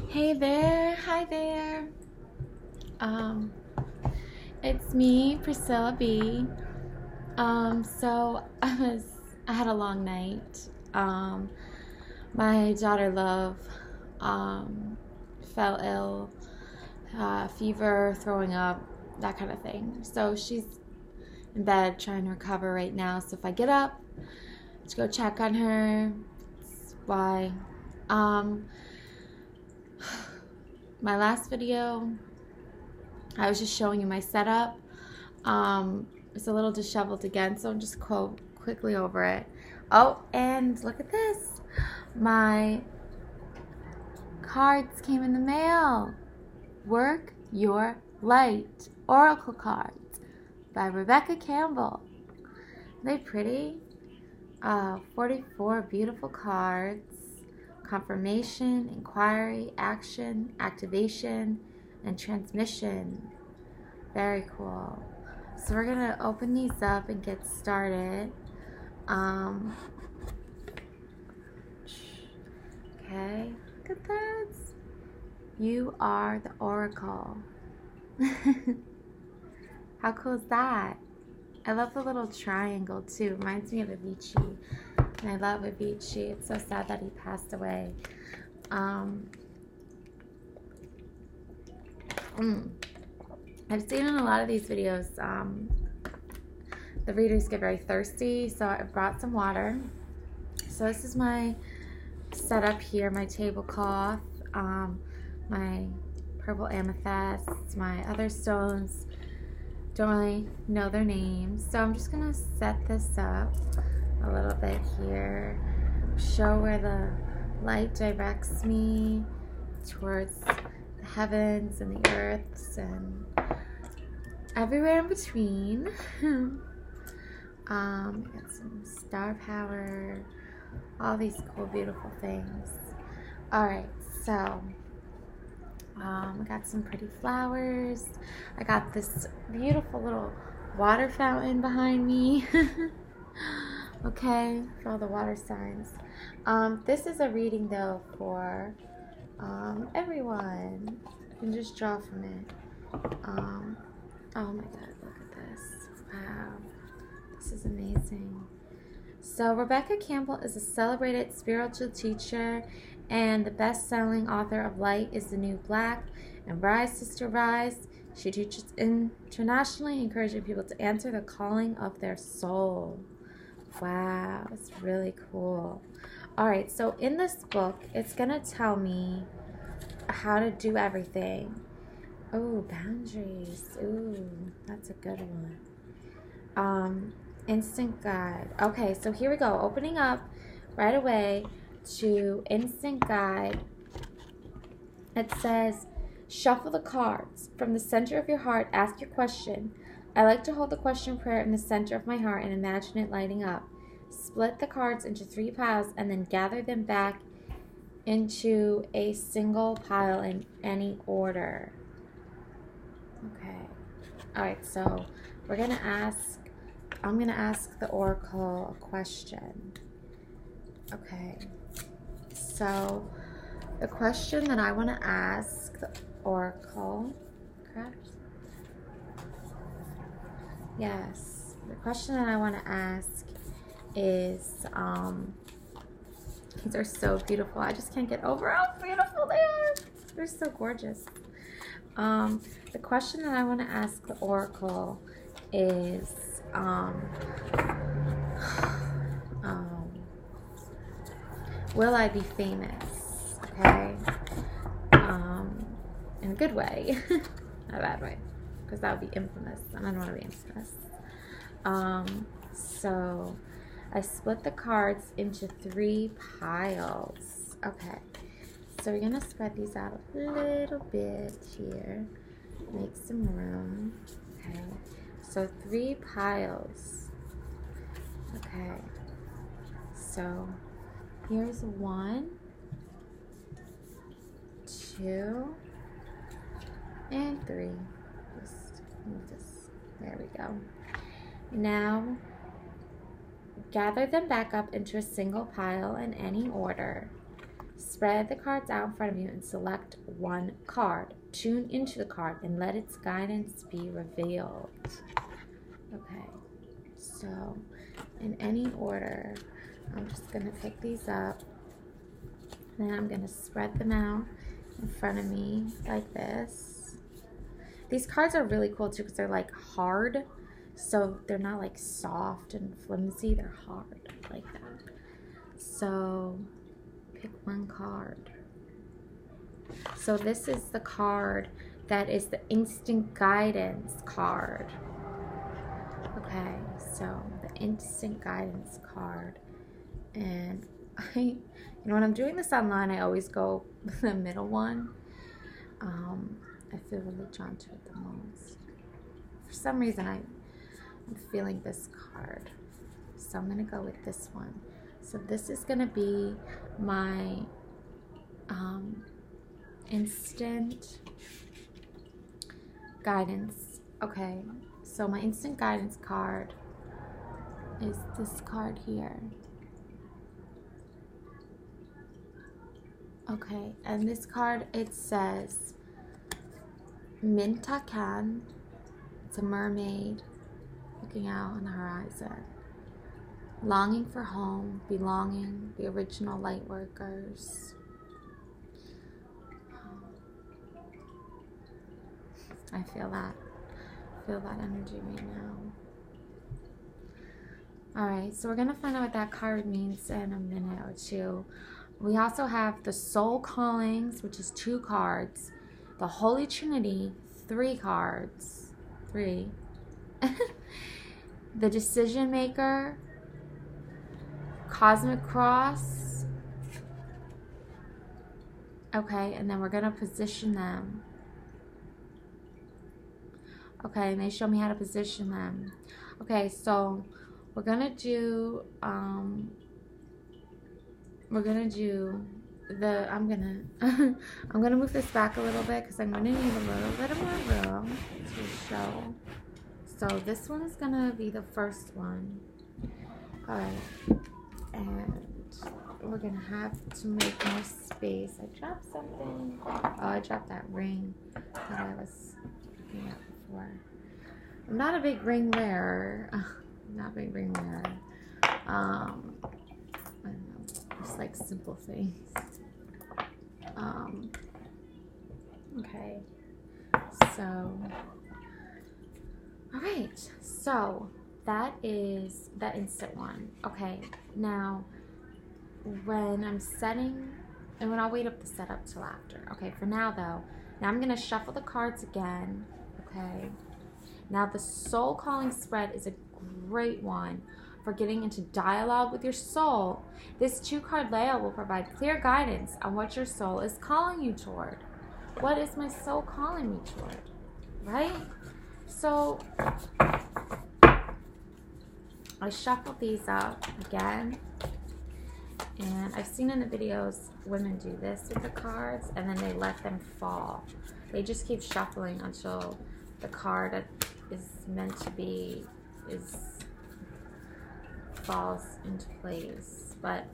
Hey there, hi there. Um, it's me, Priscilla B. So I had a long night. My daughter Love, fell ill, fever, throwing up, that kind of thing. So she's in bed trying to recover right now. So if I get up to go check on her, that's why. Um, my last video, I was just showing you my setup. It's a little disheveled again, so I'm just quickly over it. Oh, and look at this. My cards came in the mail. Work Your Light Oracle Cards by Rebecca Campbell. Aren't they pretty? 44 beautiful cards. Confirmation, inquiry, action, activation, and transmission. Very cool. So we're gonna open these up and get started. Okay, look at that. You are the Oracle. How cool is that? I love the little triangle too. Reminds me of Avicii. And I love Avicii. It's so sad that he passed away. I've seen in a lot of these videos, the readers get very thirsty, so I brought some water. So this is my setup here, my tablecloth, my purple amethyst, my other stones. Don't really know their names, so I'm just gonna set this up a little bit here, show where the light directs me towards the heavens and the earths and everywhere in between. Got some star power, all these cool, beautiful things. All right, so I got some pretty flowers. I got this beautiful little water fountain behind me. Okay, for all the water signs. This is a reading though for everyone. You can just draw from it. Oh my god, look at this. Wow, this is amazing. So Rebecca Campbell is a celebrated spiritual teacher and the best-selling author of Light is the New Black and Rise, Sister, Rise. She teaches internationally, encouraging people to answer the calling of their soul. Wow, it's really cool. All right, so in this book, it's going to tell me how to do everything. Oh, boundaries. Ooh, that's a good one. Instant guide. Okay, so here we go. Opening up right away to instant guide. It says, shuffle the cards. From the center of your heart, ask your question. I like to hold the question prayer in the center of my heart and imagine it lighting up. Split the cards into 3 piles and then gather them back into a single pile in any order. Okay. All right, so I'm going to ask the Oracle a question. Okay. So the question that I want to ask the Oracle, correct? Yes. The question that I want to ask is, these are so beautiful. I just can't get over how beautiful they are. They're so gorgeous. The question that I want to ask the Oracle is, will I be famous? Okay. In a good way. Not a bad way. Because that would be infamous. And I don't want to be infamous. So I split the cards into 3 piles. Okay. So we're going to spread these out a little bit here. Make some room. Okay. So 3 piles. Okay. So here's 1, 2, and 3. Just move this. There we go. Now gather them back up into a single pile in any order. Spread the cards out in front of you and select one card. Tune into the card and let its guidance be revealed. Okay, so in any order, I'm just going to pick these up. Then I'm going to spread them out in front of me like this. These cards are really cool too because they're like hard. So they're not like soft and flimsy. They're hard like that. So pick one card. So this is the card that is the instant guidance card. Okay, so the instant guidance card. And you know, when I'm doing this online, I always go with the middle one. I feel really drawn to it the most. For some reason, I'm feeling this card. So I'm going to go with this one. So this is going to be my instant guidance. Okay, so my instant guidance card is this card here. Okay, and this card, it says Minta Can. It's a mermaid looking out on the horizon. Longing for home, belonging, the original light workers. I feel that. I feel that energy right now. Alright, so we're going to find out what that card means in a minute or two. We also have the Soul Callings, which is 2 cards. The Holy Trinity, 3 cards. 3. The Decision Maker, Cosmic Cross. Okay, and then we're going to position them. Okay, and they show me how to position them. Okay, so we're going to do... I'm gonna move this back a little bit because I'm gonna need a little bit of more room to show. So this one is gonna be the first one. Alright. And we're gonna have to make more space. I dropped something. Oh, I dropped that ring that I was looking at before. I'm not a big ring wearer. Not a big ring wearer. I don't know. Just like simple things. Okay, so, all right, so that is the instant one. Okay, now when I'm setting, and when I'll wait up the setup till after. Okay, for now though, now I'm gonna shuffle the cards again. Okay, now the Soul Calling spread is a great one for getting into dialogue with your soul. This 2-card layout will provide clear guidance on what your soul is calling you toward. What is my soul calling me toward? Right? So I shuffled these up again, and I've seen in the videos women do this with the cards and then they let them fall. They just keep shuffling until the card that is meant to be falls into place, but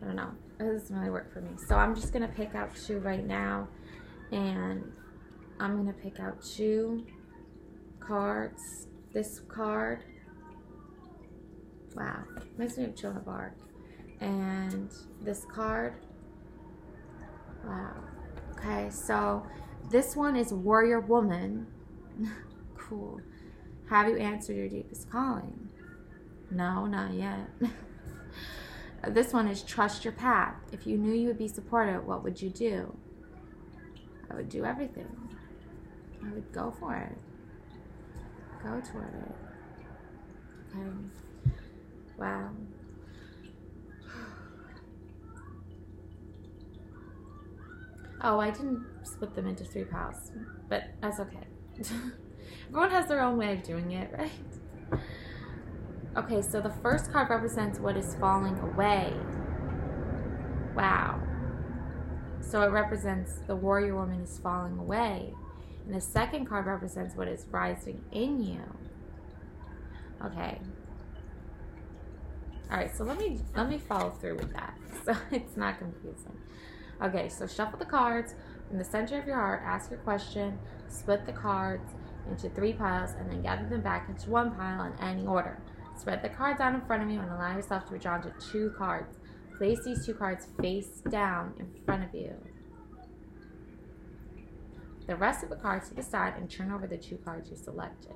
I don't know, it doesn't really work for me. So I'm just gonna pick out 2 right now, and I'm gonna pick out 2 cards. This card, wow, makes me have chill in the bark, and this card, wow. Okay, so this one is Warrior Woman. Cool. Have you answered your deepest calling? No, not yet. This one is Trust Your Path. If you knew you would be supported, what would you do? I would do everything. I would go for it. Go toward it. Okay. Wow. Oh, I didn't split them into 3 piles, but that's okay. Everyone has their own way of doing it, right? Okay, so the first card represents what is falling away. Wow. So it represents the warrior woman is falling away. And the second card represents what is rising in you. Okay. Alright, so let me follow through with that so it's not confusing. Okay, so shuffle the cards from the center of your heart, ask your question, split the cards into 3 piles, and then gather them back into 1 pile in any order. Spread the cards out in front of you and allow yourself to be drawn to 2 cards. Place these 2 cards face down in front of you. The rest of the cards to the side and turn over the 2 cards you selected.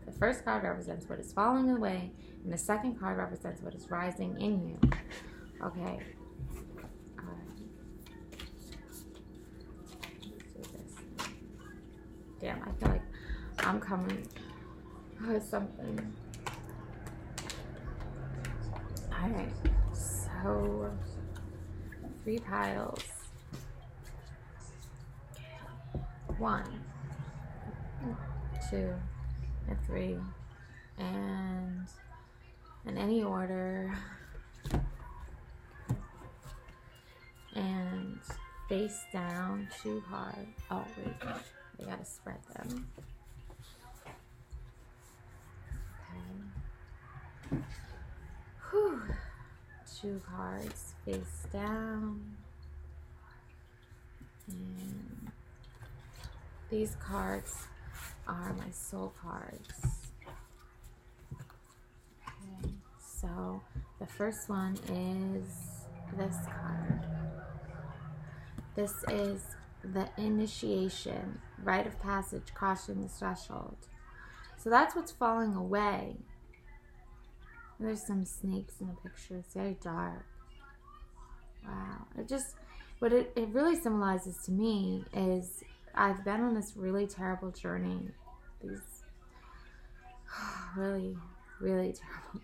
The first card represents what is falling away, and the second card represents what is rising in you. Okay. Let's do this. Damn, I feel like I'm coming with something. Alright, so 3 piles. 1, 2, and 3, and in any order, and face down 2 cards. Oh wait, we gotta spread them. Okay. Whew. 2 cards face down, and these cards are my soul cards. Okay, so the first one is this card. This is the initiation, rite of passage, crossing the threshold. So that's what's falling away. There's some snakes in the picture. It's very dark. Wow. What it really symbolizes to me is I've been on this really terrible journey. These really, really terrible.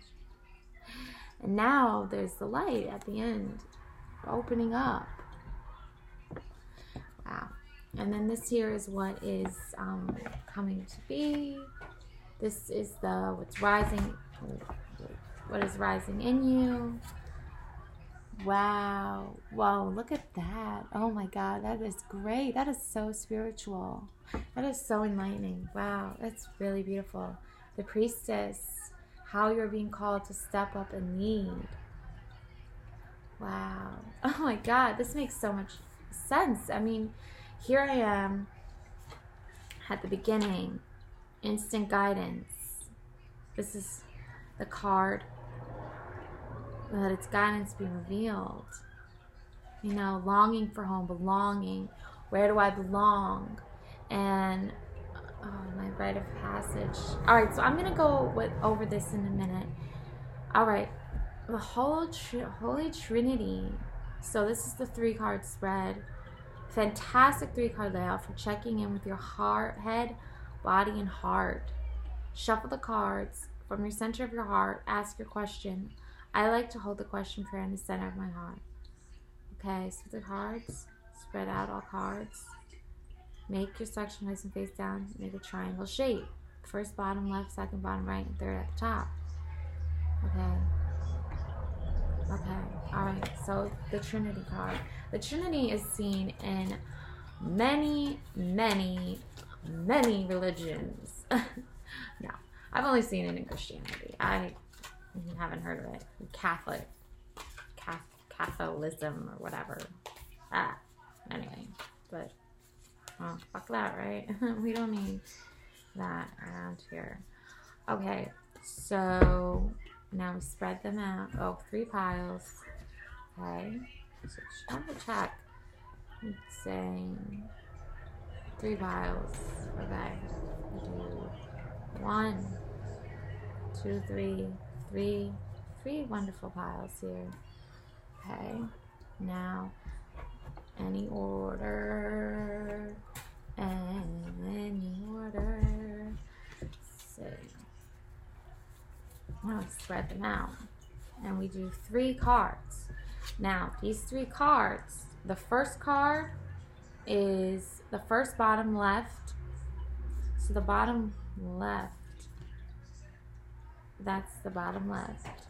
And now there's the light at the end, opening up. Wow. And then this here is what is coming to be. This is what's rising, what is rising in you. Wow. Whoa, look at that. Oh my God, that is great. That is so spiritual. That is so enlightening. Wow, that's really beautiful. The priestess, how you're being called to step up and lead. Wow. Oh my God, this makes so much sense. I mean, here I am at the beginning, instant guidance. This is the card. Let its guidance be revealed. You know, longing for home, belonging. Where do I belong? And my rite of passage. All right, so I'm gonna go over this in a minute. All right, the Holy Trinity. So this is the 3 card spread. Fantastic 3 card layout for checking in with your heart, head, body, and heart. Shuffle the cards from your center of your heart. Ask your question. I like to hold the question prayer in the center of my heart. Okay, so the cards, spread out all cards. Make your section nice and face down. Make a triangle shape. First bottom left, second bottom right, and third at the top. Okay. Okay, alright, so the Trinity card. The Trinity is seen in many, many, many religions. No, I've only seen it in Christianity. I haven't heard of it. Catholicism or whatever. Anyway, but fuck that, right? We don't need that around here. Okay, so now we spread them out. Oh, 3 piles. Okay, so try to check. It's saying 3 piles. Okay, we'll do 1, 2, 3. Three wonderful piles here. Okay, now any order, So now we spread them out, and we do 3 cards. Now these 3 cards, the first card is the first bottom left. So the bottom left. That's the bottom left.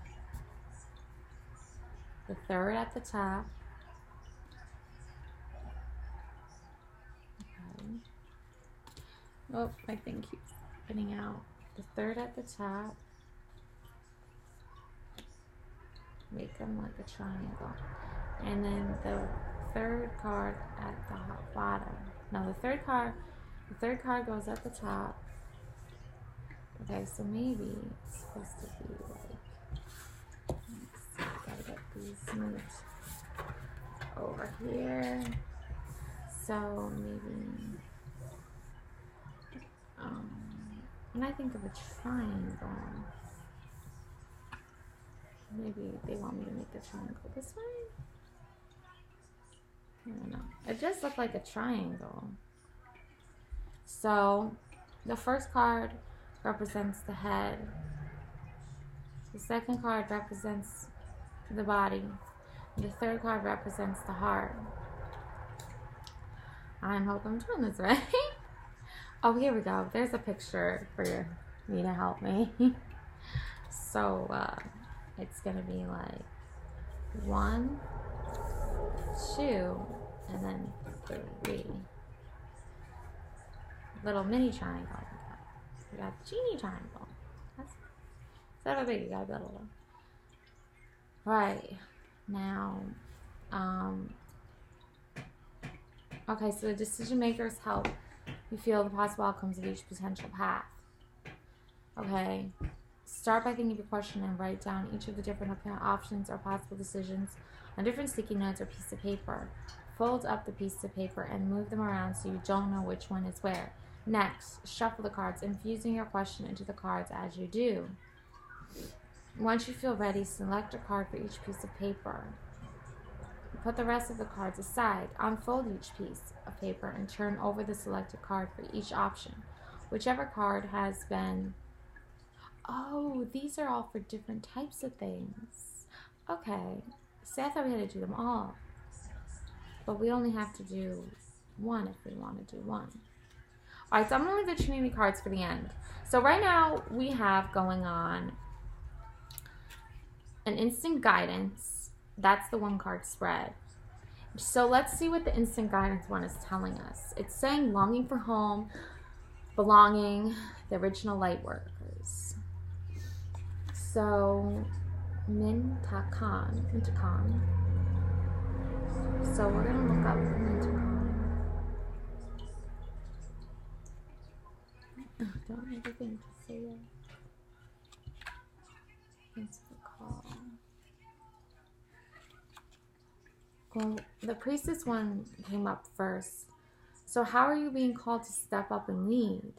The third at the top. Okay. Oh, my thing keeps spinning out. The third at the top. Make them like a triangle. And then the third card at the bottom. No, the third card goes at the top. Okay, so maybe it's supposed to be like, let's see, gotta get these moved over here. So maybe, when I think of a triangle, maybe they want me to make the triangle this way? I don't know. It just looked like a triangle. So the first card represents the head. The second card represents the body. And the third card represents the heart. I hope I'm doing this right. Oh, here we go. There's a picture for me to help me. So it's gonna be like 1, 2, and then 3. Little mini triangle. We got the genie triangle. Instead of a big, you got a little one. Right. Now, okay, so the decision makers help you feel the possible outcomes of each potential path. Okay. Start by thinking of your question and write down each of the different options or possible decisions on different sticky notes or piece of paper. Fold up the piece of paper and move them around so you don't know which one is where. Next, shuffle the cards, infusing your question into the cards as you do. Once you feel ready, select a card for each piece of paper. Put the rest of the cards aside. Unfold each piece of paper and turn over the selected card for each option. Whichever card has been... Oh, these are all for different types of things. Okay. See, I thought we had to do them all. But we only have to do one if we want to do one. Alright, so I'm going to leave the Trinity cards for the end. So right now we have going on an instant guidance. That's the one card spread. So let's see what the instant guidance one is telling us. It's saying longing for home, belonging, the original light workers. So Mintakan. So we're going to look up Mintakan. Don't have anything to say yet. Thanks for the call. Well, the priestess one came up first. So how are you being called to step up and lead?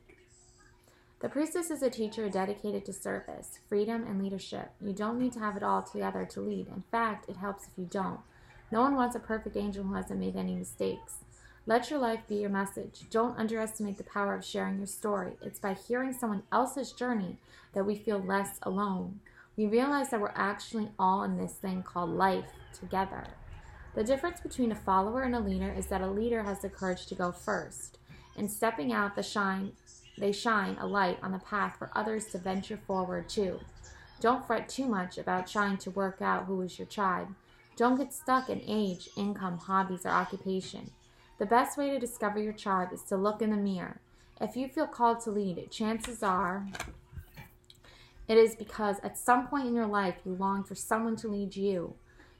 The priestess is a teacher dedicated to service, freedom, and leadership. You don't need to have it all together to lead. In fact, it helps if you don't. No one wants a perfect angel who hasn't made any mistakes. Let your life be your message. Don't underestimate the power of sharing your story. It's by hearing someone else's journey that we feel less alone. We realize that we're actually all in this thing called life together. The difference between a follower and a leader is that a leader has the courage to go first. In stepping out, they shine a light on the path for others to venture forward too. Don't fret too much about trying to work out who is your tribe. Don't get stuck in age, income, hobbies, or occupation. The best way to discover your tribe is to look in the mirror. If you feel called to lead, chances are it is because at some point in your life you long for someone to lead you.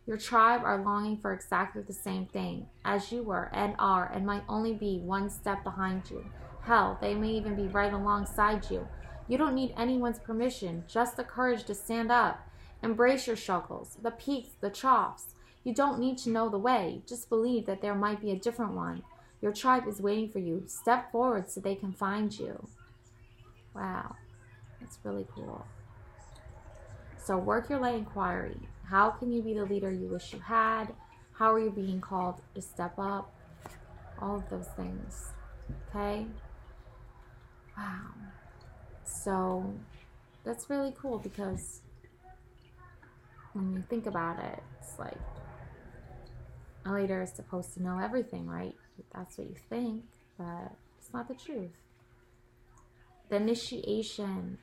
Your tribe are longing for exactly the same thing as you were and are and might only be one step behind you. Hell, they may even be right alongside you. You don't need anyone's permission, just the courage to stand up. Embrace your struggles, the peaks, the troughs. You don't need to know the way. Just believe that there might be a different one. Your tribe is waiting for you. Step forward so they can find you. Wow, that's really cool. So work your light inquiry. How can you be the leader you wish you had? How are you being called to step up? All of those things. Okay? Wow. So that's really cool because when you think about it, it's like a leader is supposed to know everything, right? That's what you think, but it's not the truth. The initiation,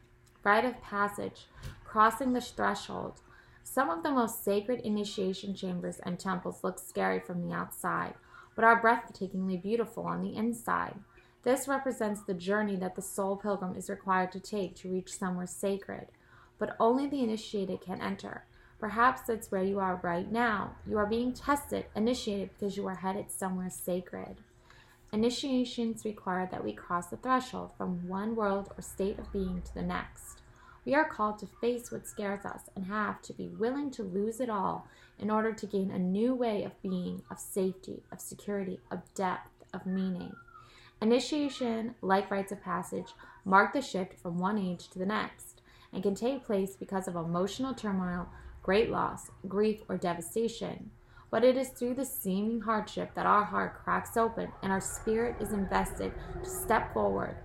rite of passage, crossing the threshold. Some of the most sacred initiation chambers and temples look scary from the outside, but are breathtakingly beautiful on the inside. This represents the journey that the soul pilgrim is required to take to reach somewhere sacred, but only the initiated can enter. Perhaps that's where you are right now. You are being tested, initiated, because you are headed somewhere sacred. Initiations require that we cross the threshold from one world or state of being to the next. We are called to face what scares us and have to be willing to lose it all in order to gain a new way of being, of safety, of security, of depth, of meaning. Initiation, like rites of passage, mark the shift from one age to the next and can take place because of emotional turmoil, great loss, grief, or devastation. But it is through the seeming hardship that our heart cracks open and our spirit is invested to step forward.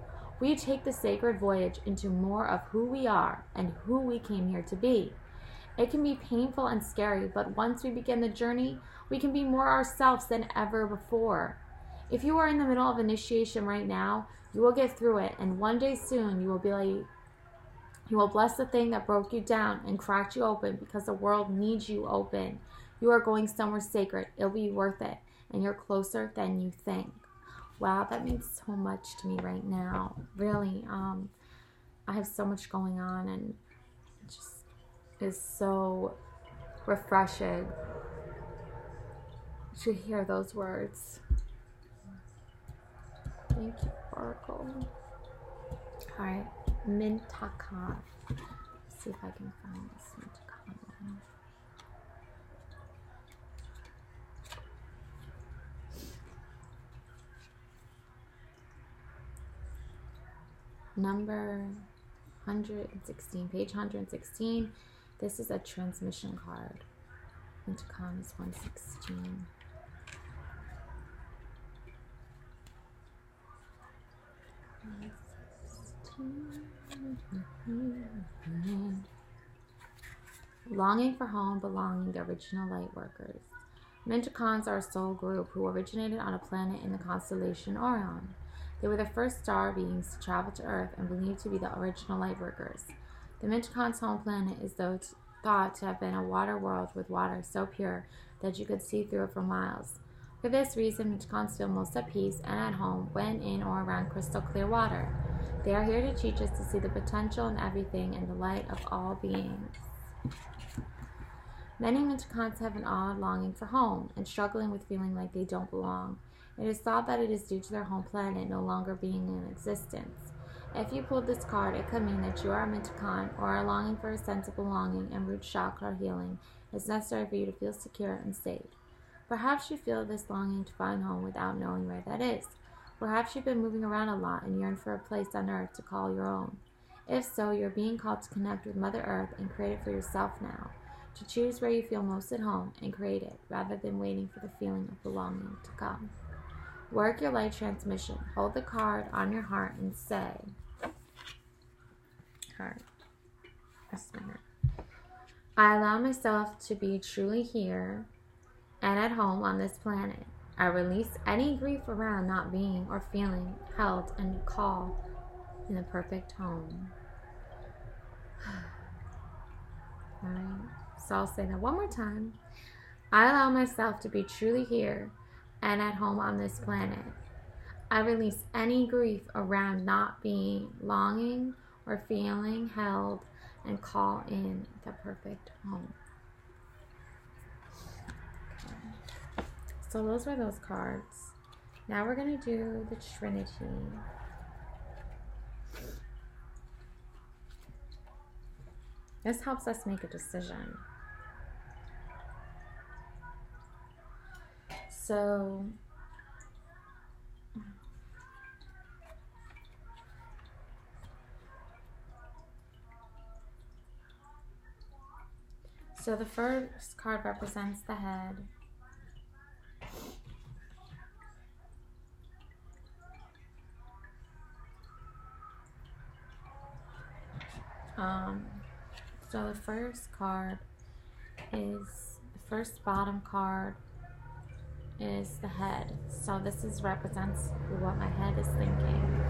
We take the sacred voyage into more of who we are and who we came here to be. It can be painful and scary, but once we begin the journey, we can be more ourselves than ever before. If you are in the middle of initiation right now, you will get through it, and one day soon you will bless the thing that broke you down and cracked you open, because the world needs you open. You are going somewhere sacred. It'll be worth it, and you're closer than you think. Wow, that means so much to me right now. Really, I have so much going on, and it just is so refreshing to hear those words. Thank you, Oracle. All right, Mintakan. Let's see if I can find this Mintakan one. Number 116, page 116. This is a transmission card. Mintakan is 116. Longing for home, belonging, the original light workers. Mintakans are a soul group who originated on a planet in the constellation Orion. They were the first star beings to travel to Earth and believed to be the original light workers. The Mintakans' home planet is thought to have been a water world with water so pure that you could see through it for miles. For this reason, Mintakans feel most at peace and at home when in or around crystal clear water. They are here to teach us to see the potential in everything and the light of all beings. Many Mintakans have an odd longing for home and struggling with feeling like they don't belong. It is thought that it is due to their home planet no longer being in existence. If you pulled this card, it could mean that you are a Mintakan or are longing for a sense of belonging, and root chakra healing is necessary for you to feel secure and safe. Perhaps you feel this longing to find home without knowing where that is. Perhaps you've been moving around a lot and yearn for a place on Earth to call your own. If so, you're being called to connect with Mother Earth and create it for yourself now, to choose where you feel most at home and create it, rather than waiting for the feeling of belonging to come. Work your light transmission. Hold the card on your heart and say, I allow myself to be truly here and at home on this planet. I release any grief around not being or feeling held and call in the perfect home. Alright, so I'll say that one more time. I allow myself to be truly here and at home on this planet. I release any grief around not being, longing, or feeling held and call in the perfect home. So those were those cards. Now we're going to do the Trinity. This helps us make a decision. So the first card represents the head. So the first card is, the first bottom card is the head. So this represents what my head is thinking.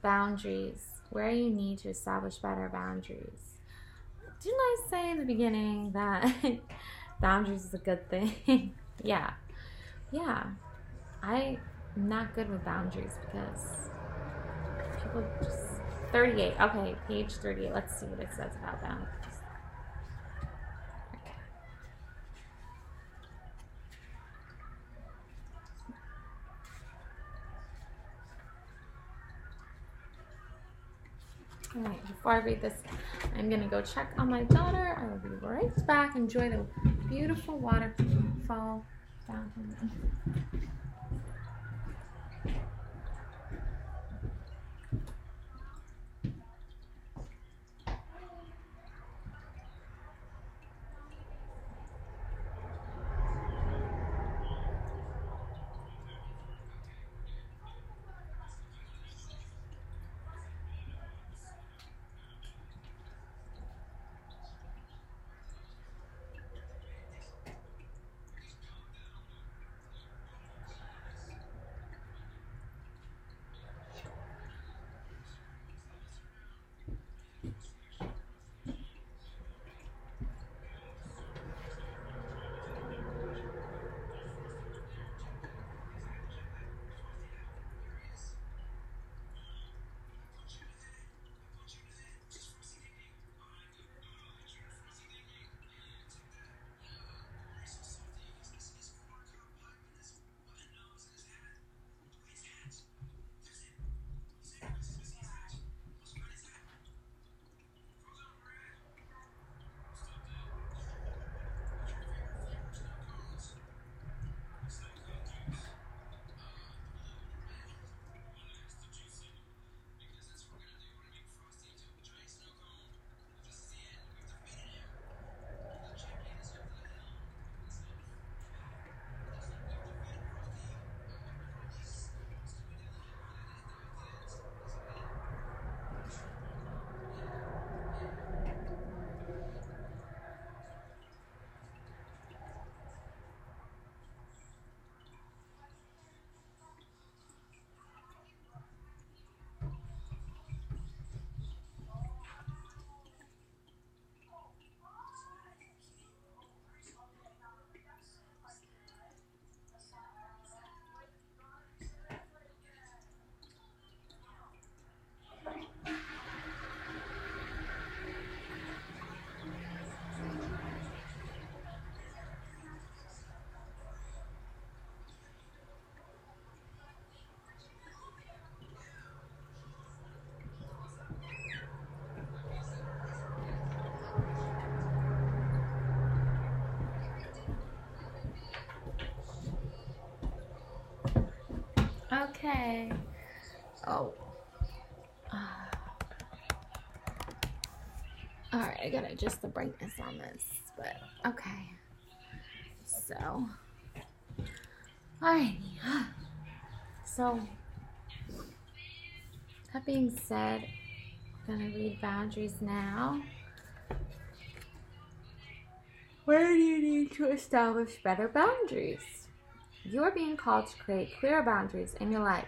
Boundaries, where you need to establish better boundaries. Didn't I say in the beginning that boundaries is a good thing? Yeah. I'm not good with boundaries because people just... 38. Okay, page 38. Let's see what it says about boundaries. Alright, before I read this, I'm going to go check on my daughter. I will be right back. Enjoy the beautiful waterfall down here. Okay. Oh. Alright, I gotta adjust the brightness on this, but okay. So. Alrighty. So, that being said, I'm gonna read boundaries now. Where do you need to establish better boundaries? You are being called to create clearer boundaries in your life.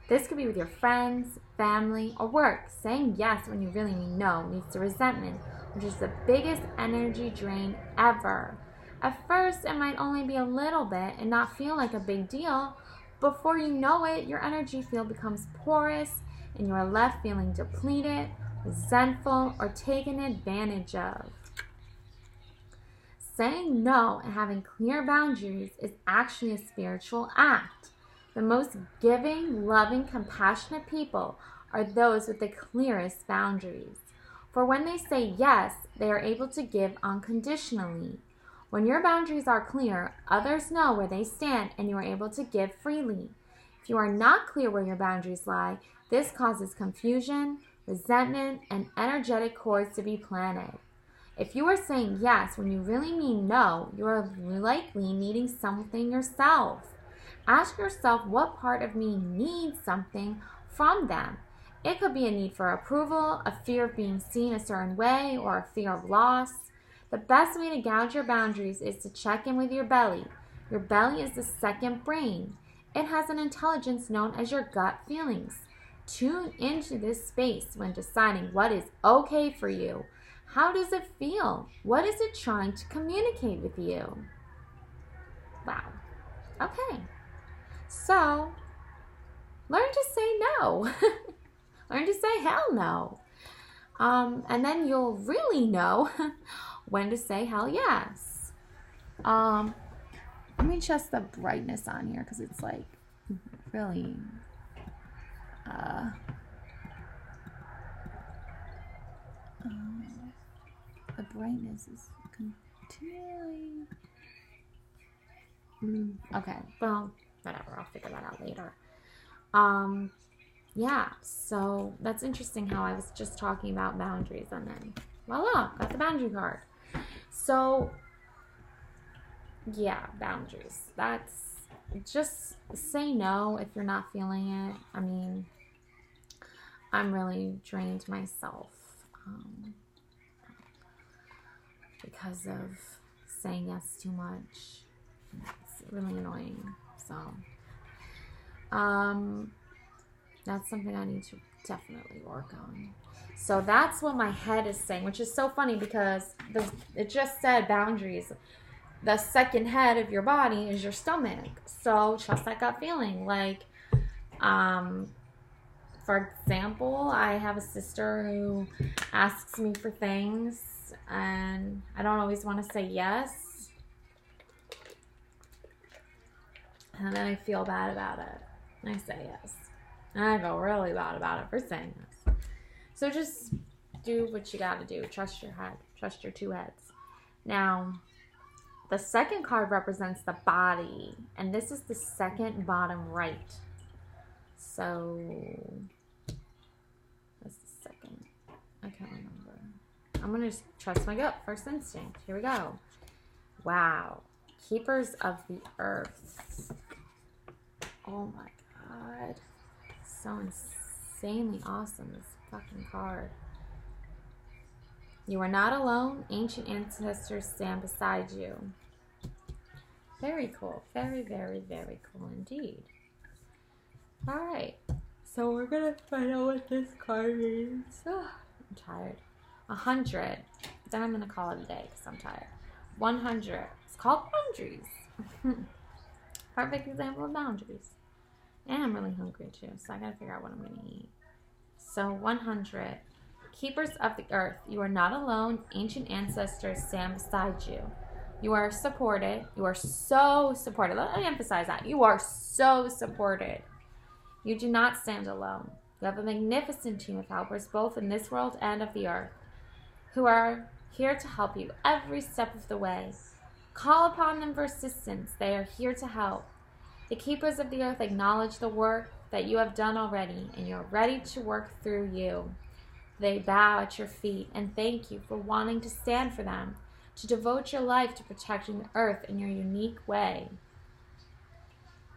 This could be with your friends, family, or work. Saying yes when you really mean no leads to resentment, which is the biggest energy drain ever. At first, it might only be a little bit and not feel like a big deal. Before you know it, your energy field becomes porous and you are left feeling depleted, resentful, or taken advantage of. Saying no and having clear boundaries is actually a spiritual act. The most giving, loving, compassionate people are those with the clearest boundaries. For when they say yes, they are able to give unconditionally. When your boundaries are clear, others know where they stand and you are able to give freely. If you are not clear where your boundaries lie, this causes confusion, resentment, and energetic cords to be planted. If you are saying yes when you really mean no, you are likely needing something yourself. Ask yourself what part of me needs something from them. It could be a need for approval, a fear of being seen a certain way, or a fear of loss. The best way to gauge your boundaries is to check in with your belly. Your belly is the second brain. It has an intelligence known as your gut feelings. Tune into this space when deciding what is okay for you. How does it feel? What is it trying to communicate with you? Wow. Okay. So, learn to say no. Learn to say hell no. And then you'll really know when to say hell yes. Let me adjust the brightness on here because it's like really the brightness is continually okay, well, whatever, I'll figure that out later. Yeah, so that's interesting how I was just talking about boundaries and then voila, got the boundary card. So yeah, boundaries. That's just say no if you're not feeling it. I mean, I'm really drained myself because of saying yes too much. It's really annoying. So that's something I need to definitely work on. So that's what my head is saying, which is so funny because it just said boundaries. The second head of your body is your stomach. So trust that gut feeling. Like, for example, I have a sister who asks me for things and I don't always want to say yes. And then I feel bad about it. And I say yes. And I feel really bad about it for saying yes. So just do what you got to do. Trust your head. Trust your two heads. Now, the second card represents the body. And this is the second bottom right. So, that's the second. I can't remember. I'm going to just trust my gut. First instinct. Here we go. Wow. Keepers of the Earth. Oh my God. So insanely awesome, this fucking card. You are not alone. Ancient ancestors stand beside you. Very cool. Very, very, very cool indeed. Alright. So we're going to find out what this card means. I'm tired. 100. Then I'm going to call it a day because I'm tired. 100. It's called boundaries. Perfect example of boundaries. And I'm really hungry too, so I gotta figure out what I'm gonna eat. So 100. Keepers of the Earth, you are not alone. Ancient ancestors stand beside you. You are supported. You are so supported. Let me emphasize that. You are so supported. You do not stand alone. You have a magnificent team of helpers, both in this world and of the earth, who are here to help you every step of the way. Call upon them for assistance. They are here to help. The keepers of the earth acknowledge the work that you have done already, and you're ready to work through you. They bow at your feet and thank you for wanting to stand for them, to devote your life to protecting the earth in your unique way.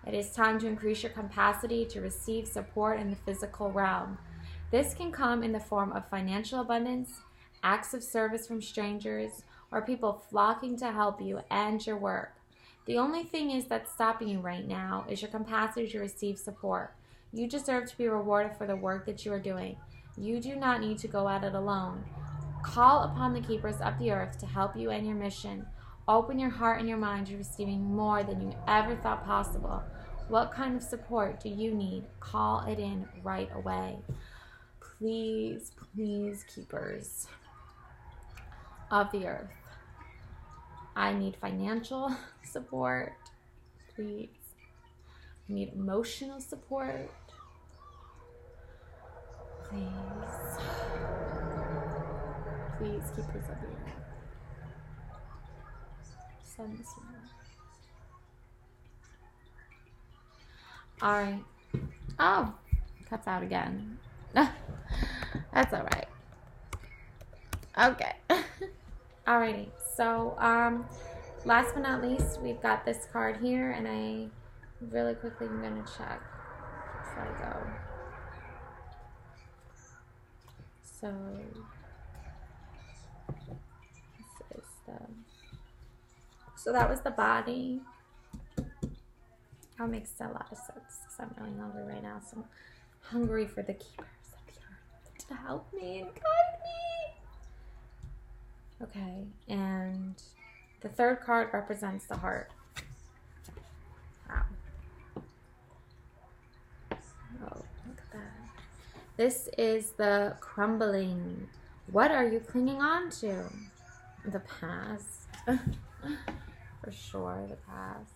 It is time to increase your capacity to receive support in the physical realm. This can come in the form of financial abundance, acts of service from strangers, or people flocking to help you and your work. The only thing that's stopping you right now is your capacity to receive support. You deserve to be rewarded for the work that you are doing. You do not need to go at it alone. Call upon the keepers of the earth to help you in your mission. Open your heart and your mind to receiving more than you ever thought possible. What kind of support do you need? Call it in right away. Please, please, keepers of the earth. I need financial support, please. I need emotional support, please. Please, keepers of the earth. Send this one. Alright. Oh, cuts out again. That's alright. Okay. Alrighty. So, last but not least, we've got this card here, and I really quickly am going to check before I go. So, this is so that was the body. That makes a lot of sense because I'm really hungry right now, so I'm hungry for the keepers of the earth to help me and guide me. Okay, and the third card represents the heart. Wow. Oh, look at that. This is the crumbling. What are you clinging on to? The past. For sure, the past.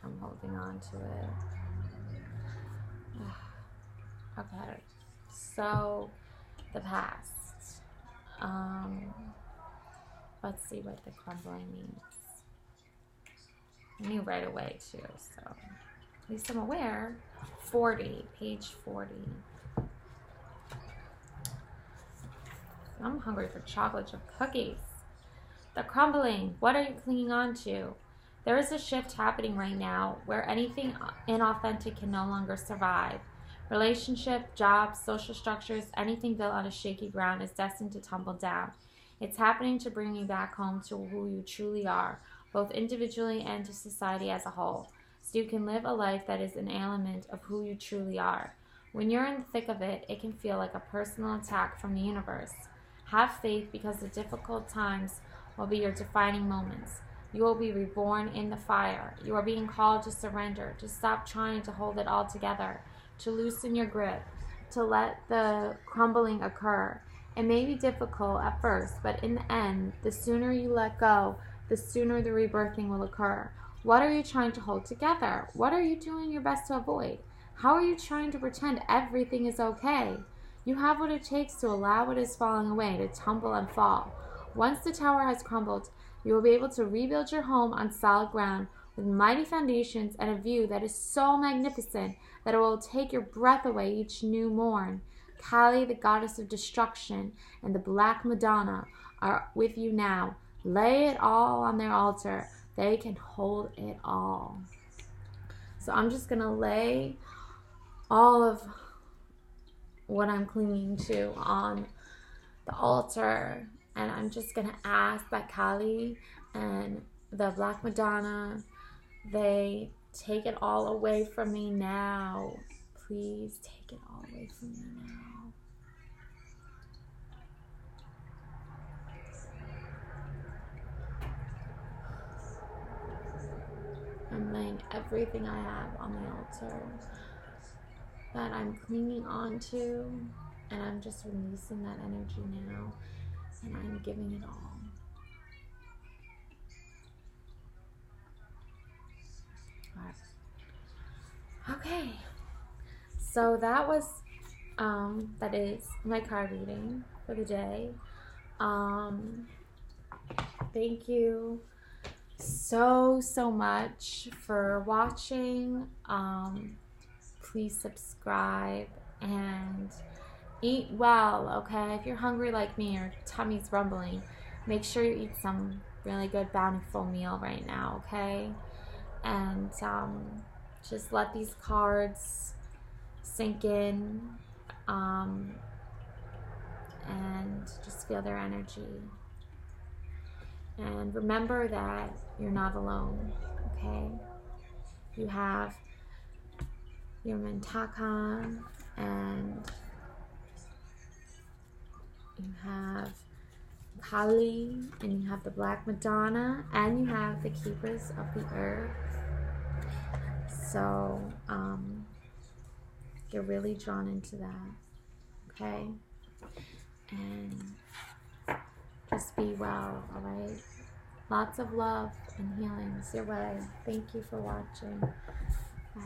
I'm holding on to it. Okay. So, the past. Let's see what the crumbling means. I knew right away too, so at least I'm aware. 40, page 40. I'm hungry for chocolate chip cookies. The crumbling. What are you clinging on to? There is a shift happening right now where anything inauthentic can no longer survive. Relationship, jobs, social structures, anything built on a shaky ground is destined to tumble down. It's happening to bring you back home to who you truly are, both individually and to society as a whole, so you can live a life that is an element of who you truly are. When you're in the thick of it, it can feel like a personal attack from the universe. Have faith, because the difficult times will be your defining moments. You will be reborn in the fire. You are being called to surrender, to stop trying to hold it all together, to loosen your grip, to let the crumbling occur. It may be difficult at first, but in the end, the sooner you let go, the sooner the rebirthing will occur. What are you trying to hold together? What are you doing your best to avoid? How are you trying to pretend everything is okay? You have what it takes to allow what is falling away to tumble and fall. Once the tower has crumbled, you will be able to rebuild your home on solid ground with mighty foundations and a view that is so magnificent that it will take your breath away each new morn. Kali, the goddess of destruction, and the Black Madonna are with you now. Lay it all on their altar. They can hold it all. So I'm just going to lay all of what I'm clinging to on the altar. And I'm just going to ask that Kali and the Black Madonna, they take it all away from me now. Please take it all away from me now. I'm laying everything I have on the altar that I'm clinging on to, and I'm just releasing that energy now, and I'm giving it all. Okay, so that is my card reading for the day. Thank you so much for watching. Please subscribe and eat well, okay? If you're hungry like me or tummy's rumbling, make sure you eat some really good bountiful meal right now, okay? And just let these cards sink in, and just feel their energy. And remember that you're not alone, okay? You have your Mintaka, and you have Kali, and you have the Black Madonna, and you have the Keepers of the Earth. So, you're really drawn into that, okay? And just be well, alright? Lots of love and healings your way. Thank you for watching. Bye.